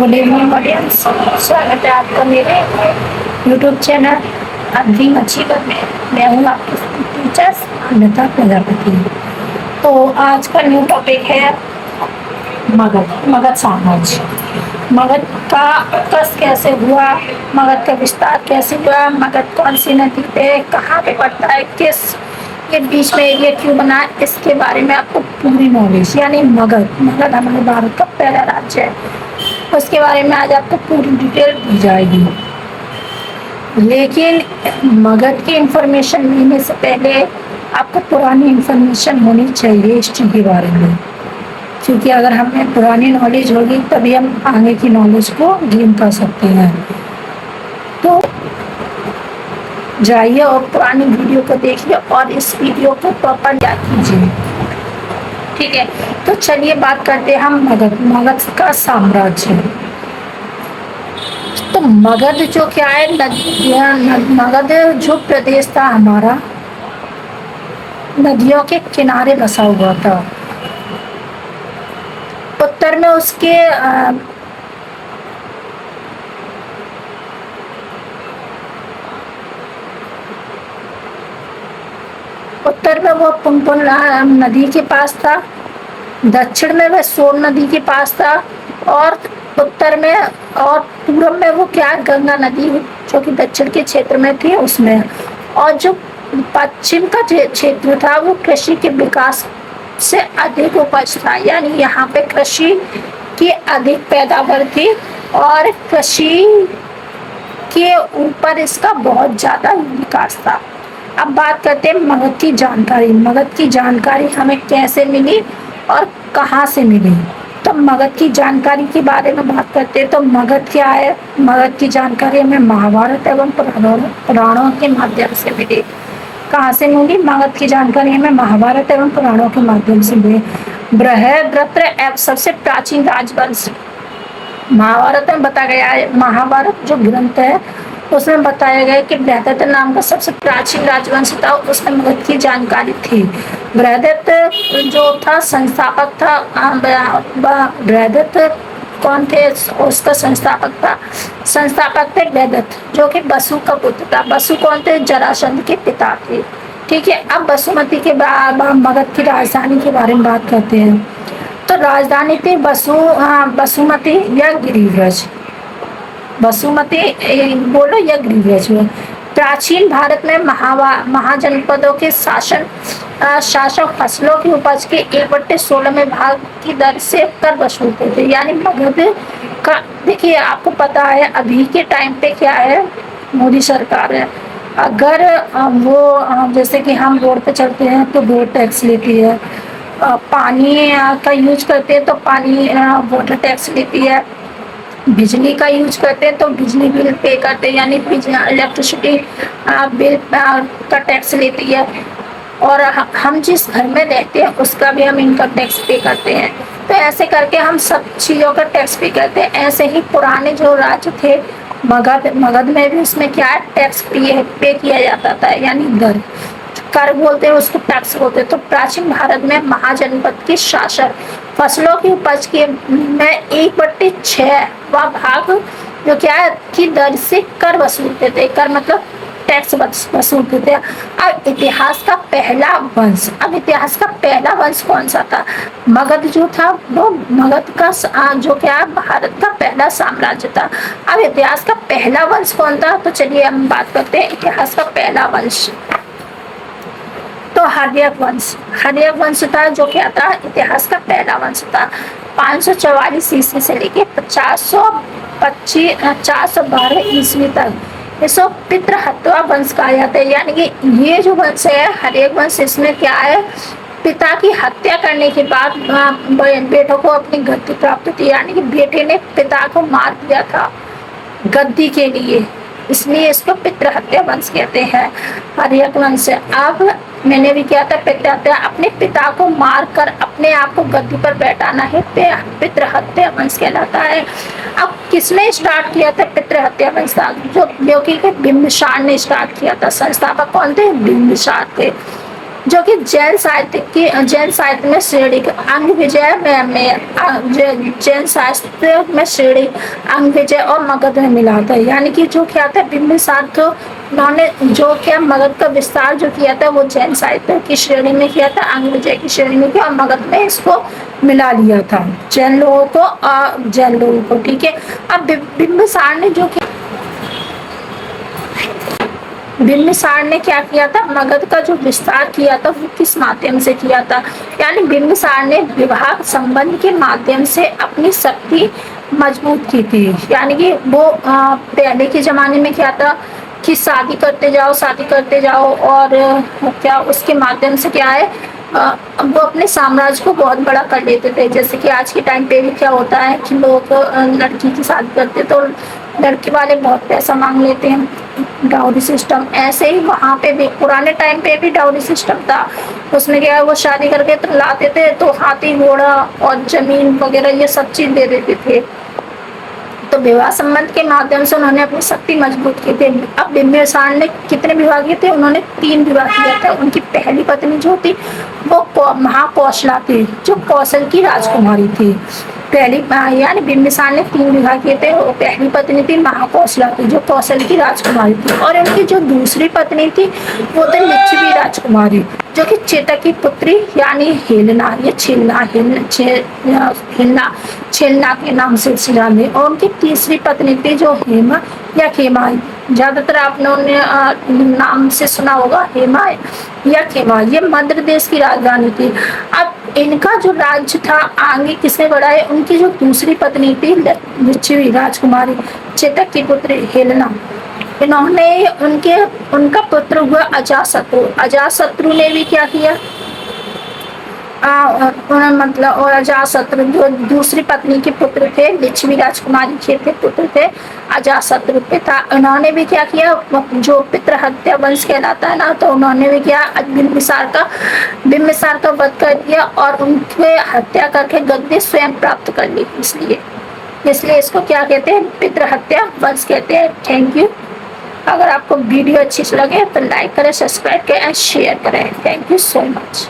Good evening audience. स्वागत है आपका मेरे यूट्यूब चैनल ड्रीम अचीवर में। मैं हूँ आपकी टीचर्स अन्यथा प्रजापति। तो आज का न्यू टॉपिक है मगध साम्राज्य। मगध का उत्कर्ष कैसे हुआ, मगध का विस्तार कैसे हुआ, मगध कौन सी नदी पे कहाँ पे पड़ता है, किस के बीच में एरिया क्यों बना, इसके बारे में आपको पूरी नॉलेज। यानी मगध हमारे भारत का पहला राज्य है, उसके बारे में आज आपको पूरी डिटेल दी जाएगी। लेकिन मगध की इंफॉर्मेशन लेने से पहले आपको पुरानी इंफॉर्मेशन होनी चाहिए हिस्ट्री के बारे में, क्योंकि अगर हमें पुरानी नॉलेज होगी तभी हम आगे की नॉलेज को गेन कर सकते हैं। तो जाइए और पुरानी वीडियो को देखिए और इस वीडियो को प्रॉपर याद कीजिए, ठीक है। तो चलिए बात करते हैं हम मगध का साम्राज्य। तो मगध जो क्या है, मगध जो प्रदेश था हमारा नदियों के किनारे बसा हुआ था। उत्तर में उसके उत्तर में वो पुनपुन नदी के पास था, दक्षिण में वह सोन नदी के पास था, और उत्तर में और पूर्व में वो क्या गंगा नदी जो कि दक्षिण के क्षेत्र में थी उसमें। और जो पश्चिम का क्षेत्र था वो कृषि के विकास से अधिक उपज था, यानी यहाँ पे कृषि की अधिक पैदावार थी और कृषि के ऊपर इसका बहुत ज़्यादा विकास था। अब बात करते हैं मगध की जानकारी। मगध की जानकारी हमें कैसे मिली और कहाँ से मिली। तो मगध की जानकारी के बारे में बात करते हैं। तो मगध क्या है, मगध की जानकारी हमें महाभारत एवं पुराणों के माध्यम से मिली। कहाँ से मिली मगध की जानकारी हमें? महाभारत एवं पुराणों के माध्यम से मिली। बृहद्रथ सबसे प्राचीन राजवंश महाभारत में बताया गया है। महाभारत जो ग्रंथ है उसमें बताया गया कि बृहद्रथ नाम का सबसे प्राचीन राजवंश था, उसमें मगध की जानकारी थी। बृहद्रथ जो था संस्थापक था। बृहद्रथ कौन थे? उसका संस्थापक थे बृहद्रथ, जो कि वसु का पुत्र था। वसु कौन थे? जरासंध के पिता थे, ठीक है। अब वसुमती के बाद मगध की राजधानी के बारे में बात करते हैं। तो राजधानी थी वसुमती या गिरिव्रज। वसुमती बोलो या गिरिव्रज। प्राचीन भारत में महाजनपदों के शासक फसलों की उपज के 1/16 में भाग की दर से कर वसूलते थे। यानी मगध का देखिए, आपको पता है अभी के टाइम पे क्या है, मोदी सरकार है। अगर वो जैसे कि हम रोड पे चलते हैं तो रोड टैक्स लेती है, पानी का यूज करते हैं तो पानी वाटर टैक्स लेती है, बिजली का यूज करते हैं तो बिजली बिल पे करते हैं, यानी इलेक्ट्रिसिटी बिल का टैक्स लेती है। और हम जिस घर में रहते हैं उसका भी हम इनकम टैक्स पे करते हैं। तो ऐसे करके हम सब चीज़ों का टैक्स पे करते हैं। ऐसे ही पुराने जो राज्य थे मगध में भी उसमें क्या है, टैक्स पे किया जाता था, यानी कर बोलते हैं उसको, टैक्स बोलते हैं। तो प्राचीन भारत में महाजनपद के शासक फसलों की उपज के में 1/6 भाग जो क्या है की दर से कर वसूलते थे। कर मतलब टैक्स वसूलते थे। अब इतिहास का पहला वंश कौन सा था? मगध जो था वो मगध का जो क्या भारत का पहला साम्राज्य था। अब इतिहास का पहला वंश कौन था? तो चलिए हम बात करते हैं इतिहास का पहला वंश। तो हर्यक वंश था, जो क्या था इतिहास का पहला वंश था। 544 ईस्वी से लेके 412 ईस्वी तक इसको पितृहत्या वंश कहा जाता है। यानी कि ये जो वंश है हर्यक वंश, इसमें क्या है, पिता की हत्या करने के बाद बेटों को अपनी गद्दी प्राप्त थी। यानी कि बेटे ने पिता को मार दिया था गद्दी के लिए, इसलिए इसको पितृहत्या वंश कहते हैं, हर्यक वंश। अब मैंने भी किया था पितृहत्या, अपने पिता को मारकर अपने आप को गद्दी पर बैठाना है पितृहत्या वंश कहलाता है। अब किसने स्टार्ट किया था पितृहत्या वंश? जो कि बिंबिसार ने स्टार्ट किया था। संस्थापक कौन थे? बिंबिसार थे। जो कि जैन साहित्य में श्रेणी अंग विजय जैन साहित्य में श्रेणी अंग विजय और मगध में मिला था। यानी कि जो क्या था बिंबिसार तो उन्होंने जो क्या मगध का विस्तार जो किया था वो जैन साहित्य की श्रेणी में किया था, अंग विजय की श्रेणी में किया और मगध में इसको मिला लिया था जैन लोगों को। ठीक है, अब बिंबिसार ने बिंबिसार ने क्या किया था, मगध का जो विस्तार किया था वो किस माध्यम से किया था, यानी बिंबिसार ने विवाह संबंध के माध्यम से अपनी शक्ति मजबूत की थी। यानी कि वो पहले के जमाने में क्या था कि शादी करते जाओ और क्या उसके माध्यम से क्या है वो अपने साम्राज्य को बहुत बड़ा कर लेते थे। जैसे कि आज के टाइम पे भी क्या होता है कि लोग लड़की की शादी करते तो लड़के वाले बहुत पैसा मांग लेते हैं, डाउरी सिस्टम। ऐसे ही वहाँ पे भी पुराने टाइम पे भी डाउरी सिस्टम था। उसमें क्या है वो शादी करके तो लाते थे तो हाथी घोड़ा और जमीन वगैरह ये सब चीज दे देते थे। तो विवाह संबंध के माध्यम से उन्होंने अपनी शक्ति मजबूत की थी। अब बिंबिसार ने कितने विवाह किए थे, उन्होंने 3 विवाह किया था। उनकी पहली पत्नी जो थी वो महाकौशला थी, जो कौशल की राजकुमारी थी। पहली यानी बिंबिसार ने 3 विवाह किए थे। वो पहली पत्नी थी महाकौशला की, जो कौशल की राजकुमारी थी, और उनकी जो दूसरी पत्नी थी वो थी लिच्छवी राजकुमारी, जो कि चेतक की पुत्री यानी हेलना छेलना के नाम से जाने। और उनकी तीसरी पत्नी थी जो हेमा या खेमा, ज्यादातर आपने नाम से सुना होगा हेमा या खेमा। ये मध्य देश की राजधानी थी। अब इनका जो राज्य था आगे किसने बढ़ाया, उनकी जो दूसरी पत्नी थी लिच्छवी राजकुमारी चेतक की पुत्री हेलना, इन्होंने उनका पुत्र हुआ अजातशत्रु। अजातशत्रु ने भी क्या किया, मतलब और अजातशत्रु जो दूसरी पत्नी के पुत्र थे, लिच्छवी राजकुमारी के थे पुत्र थे अजातशत्रु पे था। उन्होंने भी क्या किया, जो पितृहत्या वंश कहलाता है ना, तो उन्होंने भी क्या बिंबिसार का वध कर दिया और उनके हत्या करके गद्दी स्वयं प्राप्त कर ली। इसलिए इसको क्या कहते हैं, पितृहत्या वंश कहते हैं। Thank you. अगर आपको वीडियो अच्छी लगे तो लाइक करें, सब्सक्राइब करें, शेयर करें। Thank you so much.